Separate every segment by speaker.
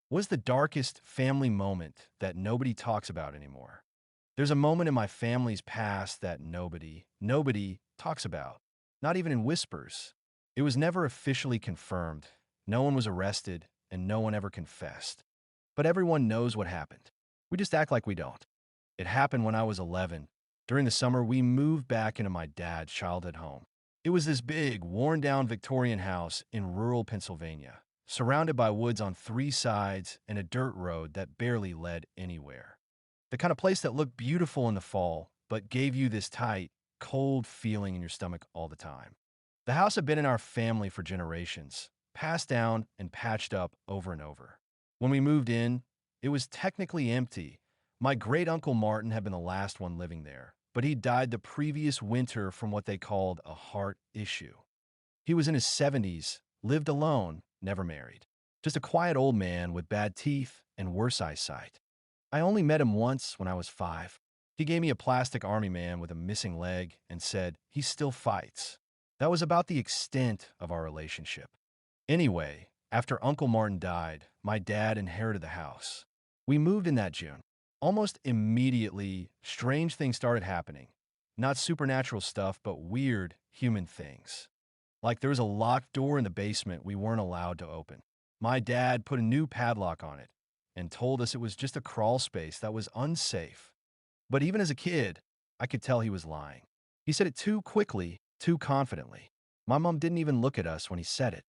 Speaker 1: Was the darkest family moment that nobody talks about anymore? There's a moment in my family's past that nobody talks about, not even in whispers. It was never officially confirmed. No one was arrested, and no one ever confessed. But everyone knows what happened. We just act like we don't. It happened when I was 11. During the summer, we moved back into my dad's childhood home. It was this big, worn down Victorian house in rural Pennsylvania, surrounded by woods on three sides and a dirt road that barely led anywhere. The kind of place that looked beautiful in the fall, but gave you this tight, cold feeling in your stomach all the time. The house had been in our family for generations, passed down and patched up over and over. When we moved in, it was technically empty. My great uncle Martin had been the last one living there, but he died the previous winter from what they called a heart issue. He was in his 70s, lived alone, never married. Just a quiet old man with bad teeth and worse eyesight. I only met him once when I was 5. He gave me a plastic army man with a missing leg and said, he still fights. That was about the extent of our relationship. Anyway, after Uncle Martin died, my dad inherited the house. We moved in that June. Almost immediately, strange things started happening. Not supernatural stuff, but weird human things. Like there was a locked door in the basement we weren't allowed to open. My dad put a new padlock on it and told us it was just a crawl space that was unsafe. But even as a kid, I could tell he was lying. He said it too quickly, too confidently. My mom didn't even look at us when he said it.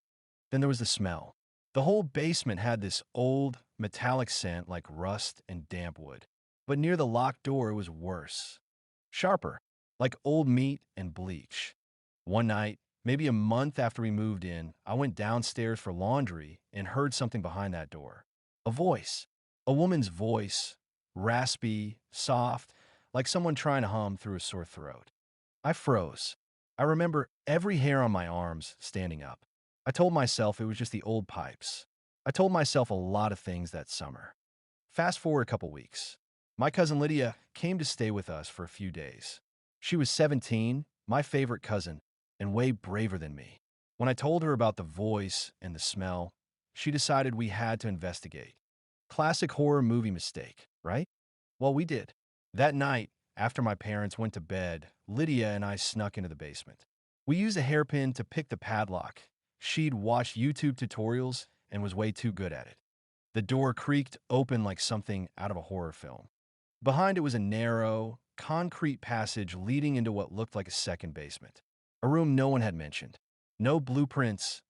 Speaker 1: Then there was the smell. The whole basement had this old, metallic scent like rust and damp wood. But near the locked door, it was worse. Sharper, like old meat and bleach. One night, maybe a month after we moved in, I went downstairs for laundry and heard something behind that door. A voice. A woman's voice. Raspy, soft, like someone trying to hum through a sore throat. I froze. I remember every hair on my arms standing up. I told myself it was just the old pipes. I told myself a lot of things that summer. Fast forward a couple weeks. My cousin Lydia came to stay with us for a few days. She was 17, my favorite cousin, and way braver than me. When I told her about the voice and the smell, she decided we had to investigate. Classic horror movie mistake, right? Well, we did. That night, after my parents went to bed, Lydia and I snuck into the basement. We used a hairpin to pick the padlock. She'd watched YouTube tutorials and was way too good at it. The door creaked open like something out of a horror film. Behind it was a narrow, concrete passage leading into what looked like a second basement. A room no one had mentioned. No blueprints,